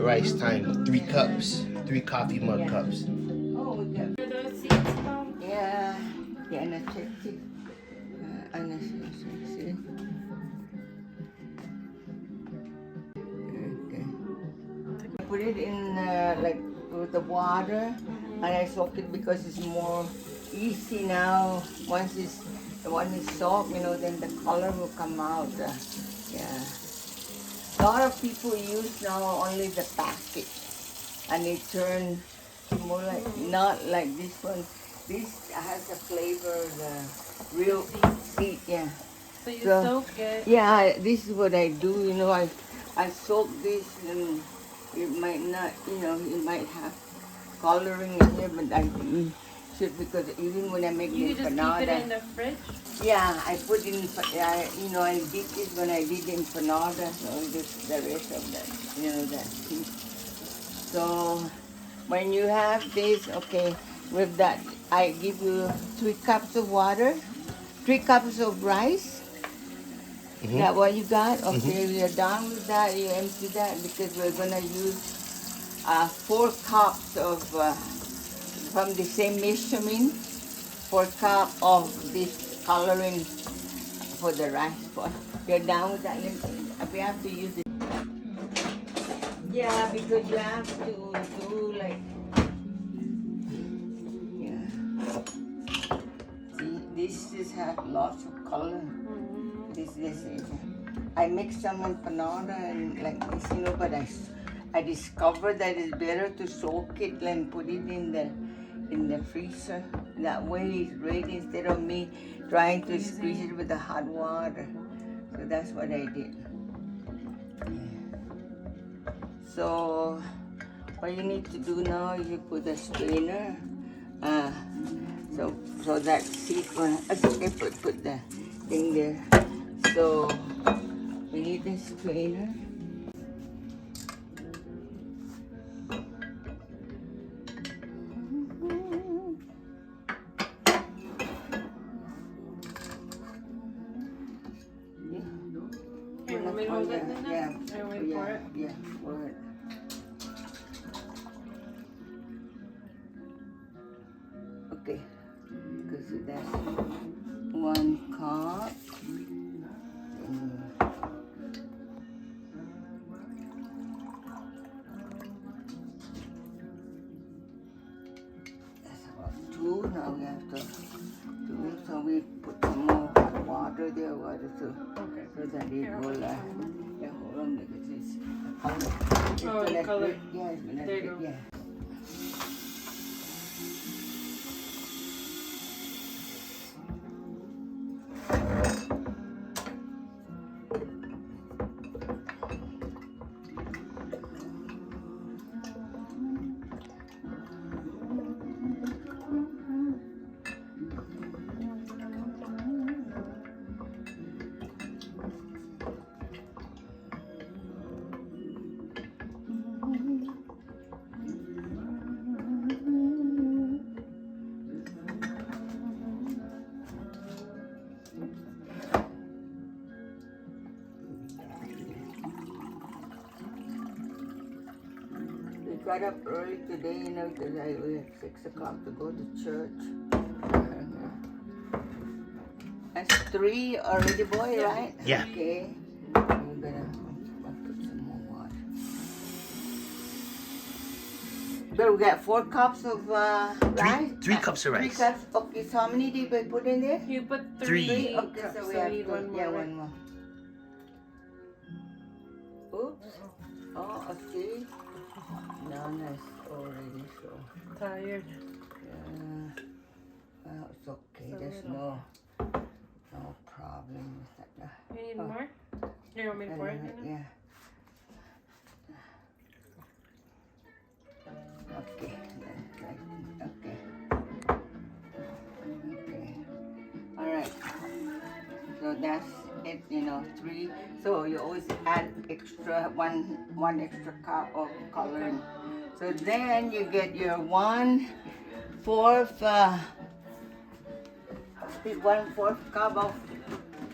rice time. 3 cups. 3 coffee mug cups. Oh, we got. Are those seeds from? Yeah. Yeah, and I checked it. And I see. Okay. I put it in like with the water, and I soak it because it's more easy now. Once it's soaked, then the color will come out. Yeah. A lot of people use now only the packet, and they turn more like not like this one. This has the flavor, the real seed. Yeah. So you soak it. Yeah, this is what I do. I soak this, and it might not, it might have coloring in here, but I should, because even when I make You the just empanada, keep it in the fridge? yeah, I put in, I did it when I did the empanada, the rest of that, that seed. So when you have this, okay, with that, I give you 3 cups of water, 3 cups of rice. Mm-hmm. That what you got? Okay, we are done with that. You empty that because we're gonna use 4 cups of from the same measurement. 4 cups of this coloring for the rice. You're done with that? We have to use it. Yeah, because you have to do like. Yeah. See, this has lots of color. This is. I mix some empanada and like this, but I discovered that it's better to soak it and put it in the freezer. That way it's ready instead of me trying to squeeze it with the hot water. So that's what I did. So what you need to do now is you put a strainer. So that seed one. Okay, put the thing there. So we need a strainer. Here, want me to hold it then? Yeah. Or wait for it? Yeah, for it. Okay. Because that's 1 cup. That's about 2. Now we have to do it. So we put some more water there, so that it will, hold on, because it's color. The color. Yeah, it's gonna There you go. yeah. Got up early today, because we have 6 o'clock to go to church. That's 3 already, boy, right? Yeah. Okay. We're gonna put some more water. So we got 4 cups of rice. 3 cups of 3 rice. cups. Okay, so how many did we put in there? You put 3. 3. Okay, so we have need to, one more. yeah, one more. Oops. Oh, okay. Nana's already so. Tired. Well, it's okay. So There's little. no problem with that. You need more? You want me to pour it? Yeah. Okay. Okay. Okay. All right. So that's it. 3. So you always add extra one extra cup of coloring. So then you get your 1/4 cup of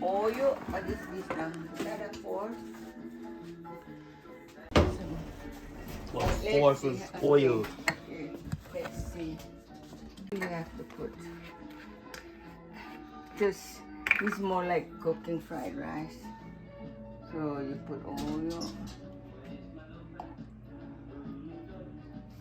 oil. What is this now? Is that a 4? Well, 4 for oil. Okay, let's see. You have to put just, it's more like cooking fried rice. So you put oil.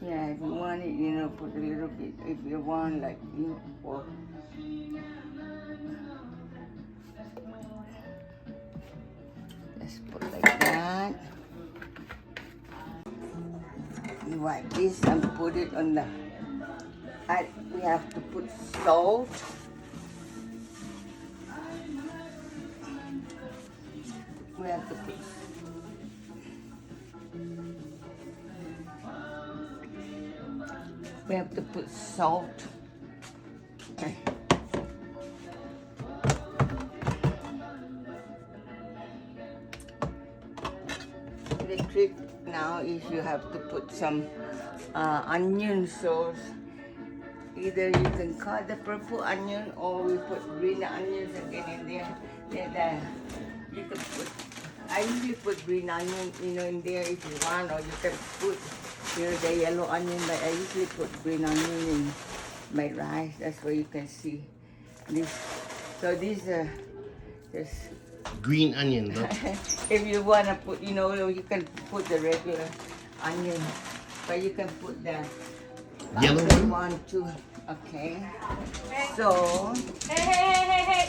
Yeah, if you want it, you know, put a little bit. If you want, like, you know, or just put like that. You wipe this and put it on the. We have to put salt. We have to put. We have to put salt. Okay. The trick now is you have to put some onion sauce. Either you can cut the purple onion or we put green onions again in there. Then you can put. I usually put green onion, you know, in there if you want, or you can put, you know, the yellow onion. But I usually put green onion in my rice. That's where you can see this. So these are just. Green onion, look. If you want to put, you know, you can put the regular onion, but you can put the Yellow other one? one too. Okay. So Hey.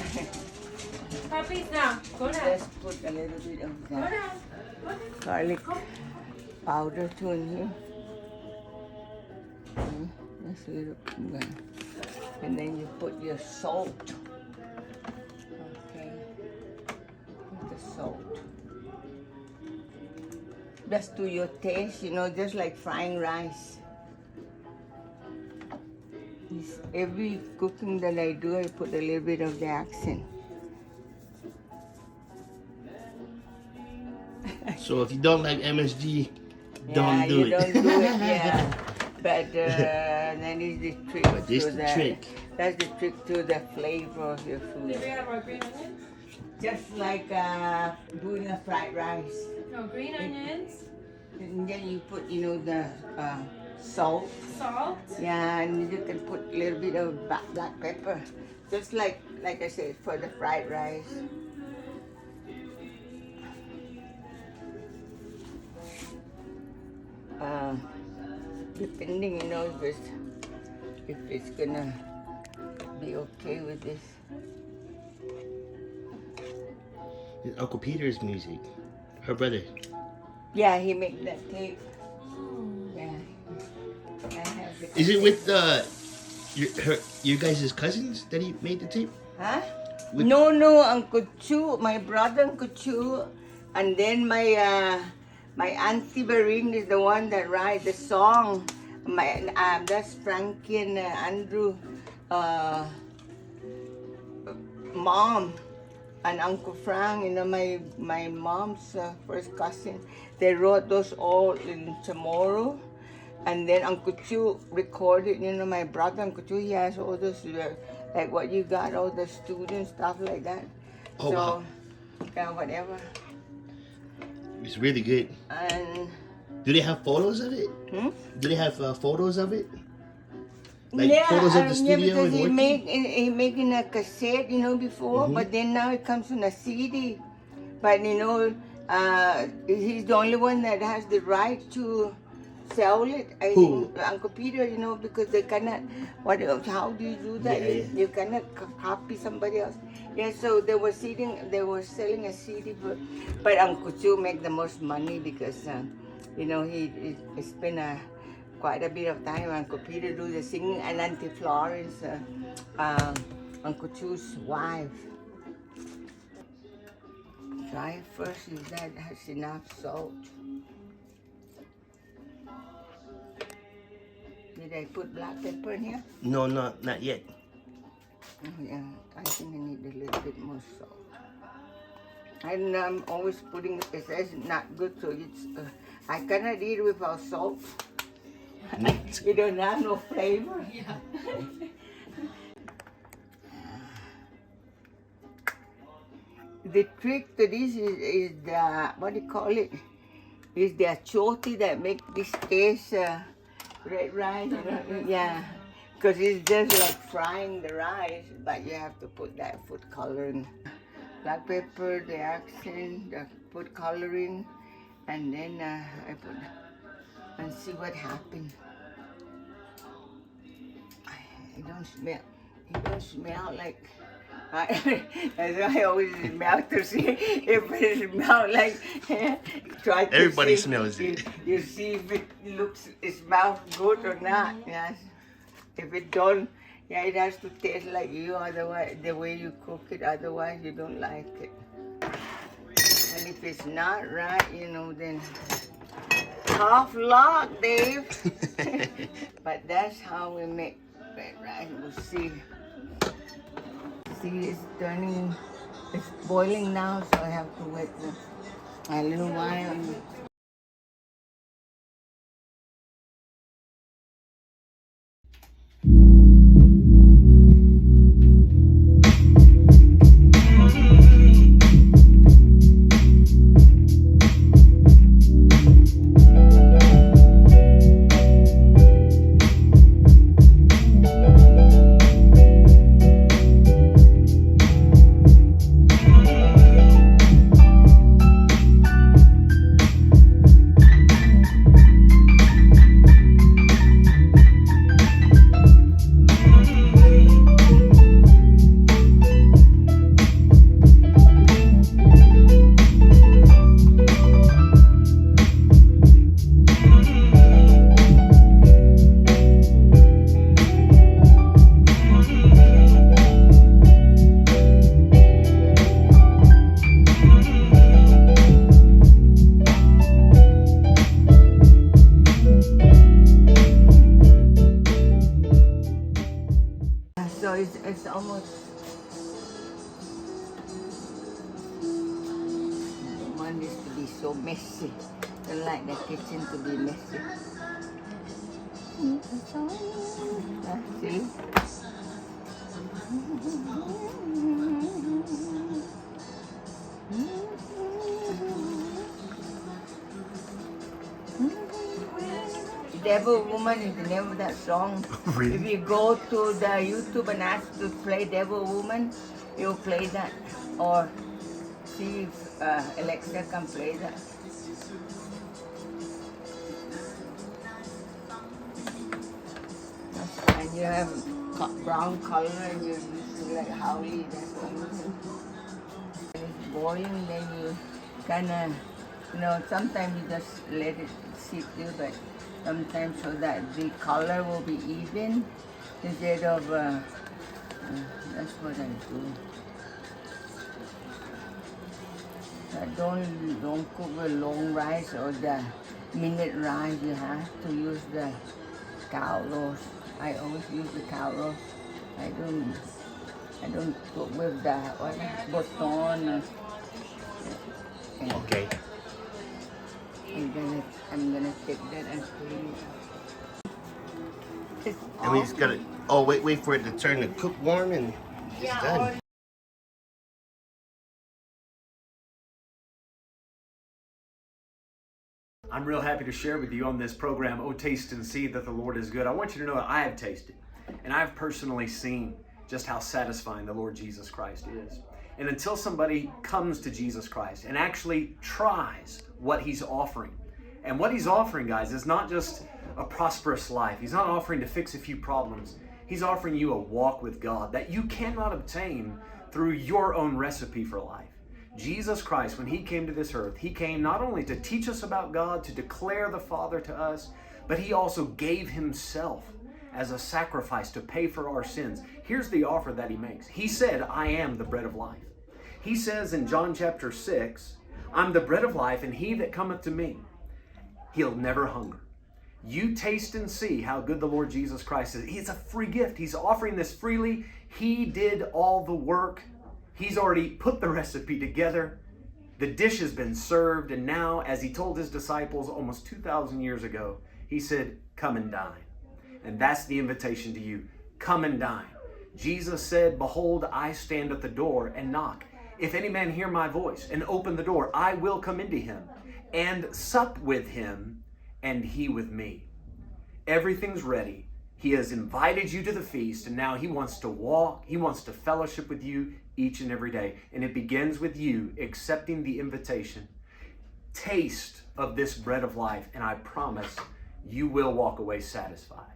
Puppies now. Go down. let's put a little bit of Go that down. Go down. garlic powder too in here. Okay, just a little bit. And then you put your salt. Okay. Put the salt. Just to your taste, you know, just like frying rice. Every cooking that I do, I put a little bit of the accent. So if you don't like MSG, Yeah, don't do you it. don't do it, yeah. But that is the trick. But this to the that. trick. That's the trick to the flavor of your Did food. we have our green onions? Just like doing a fried rice. No, green onions, And then you put, you know, the salt. salt. Yeah, and you can put a little bit of black pepper. Just like I said, for the fried rice. Depending, you know, if it's gonna be okay with this. It's Uncle Peter's music. Her brother. Yeah, he made that tape. Yeah. I have the Is it tape. with your guys' cousins that he made the tape? Huh? With- No, Uncle Chu, my brother Uncle Chu, and then my auntie Bering is the one that write the song. That's Frankie and Andrew, mom, and Uncle Frank. You know, my mom's first cousin. They wrote those all in Chamorro. And then Uncle Chu recorded, you know, my brother Uncle Chu, he has all those, like what you got, all the student stuff like that. Oh, so, wow. Yeah, whatever. It's really good. And, Do they have photos of it? Do they have photos of it? Like yeah, photos of the studio because and working? he making a cassette, you know, before, but then now it comes in a CD. But, you know, he's the only one that has the right to sell it. I Who? think Uncle Peter, you know, because they cannot. How do you do that? Yeah. You cannot copy somebody else. Yeah, so they were selling a CD, but Uncle Chu make the most money because, you know, he spent quite a bit of time. Uncle Peter do the singing, and Auntie Florence, Uncle Chu's wife. Try first if that has enough salt. Did I put black pepper in here? No, not yet. Oh, yeah, I think I need a little bit more salt. And I'm always putting it says not good, so it's I cannot eat without salt. You don't have no flavor. Yeah. The trick to this is the what do you call it? It's the achoti that make this taste red rice. Yeah, because it's just like frying the rice, but you have to put that food coloring. Black pepper, the accent, the food coloring, and then I put and see what happens. It don't smell. It don't smell like. That's why I always smell to see if it smells like. Try to Everybody see, smells it. You see if it smells good or not. Yes. If it don't, yeah, it has to taste like you. Otherwise, the way you cook it. Otherwise, you don't like it. And if it's not right, you know, then tough luck, Dave. But that's how we make red rice. We'll see. See, it's turning, it's boiling now, so I have to wait a little while. So it's almost. I don't want this to be so messy. I don't like the kitchen to be messy. See? Devil Woman is the name of that song. Really? If you go to the YouTube and ask to play Devil Woman, you'll play that. Or see if Alexa can play that. And you have brown color and you're using like Howley. That's what you do. When it's boiling, then you kind of, you know, sometimes you just let it sit there, but sometimes so that the color will be even instead of, that's what I do. I don't cook with long rice or the minute rice. You have to use the cow roast. I always use the cow roast. I don't cook with the bouton. Okay. I'm gonna take that and clean it. And we just gotta. Oh, wait for it to turn to cook warm, and it's done. I'm real happy to share with you on this program, Oh Taste and See That the Lord is Good. I want you to know that I have tasted, and I've personally seen just how satisfying the Lord Jesus Christ is. And until somebody comes to Jesus Christ and actually tries what He's offering, and what He's offering, guys, is not just a prosperous life. He's not offering to fix a few problems. He's offering you a walk with God that you cannot obtain through your own recipe for life. Jesus Christ, when He came to this earth, He came not only to teach us about God, to declare the Father to us, but He also gave Himself as a sacrifice to pay for our sins. Here's the offer that He makes. He said, I am the bread of life. He says in John chapter 6, I'm the bread of life, and he that cometh to me, he'll never hunger. You taste and see how good the Lord Jesus Christ is. He's a free gift. He's offering this freely. He did all the work. He's already put the recipe together. The dish has been served, and now, as He told His disciples almost 2,000 years ago, He said, come and dine. And that's the invitation to you. Come and dine. Jesus said, behold, I stand at the door and knock. If any man hear my voice and open the door, I will come into him and sup with him and he with me. Everything's ready. He has invited you to the feast, and now he wants to walk, he wants to fellowship with you each and every day. And it begins with you accepting the invitation. Taste of this bread of life, and I promise you will walk away satisfied.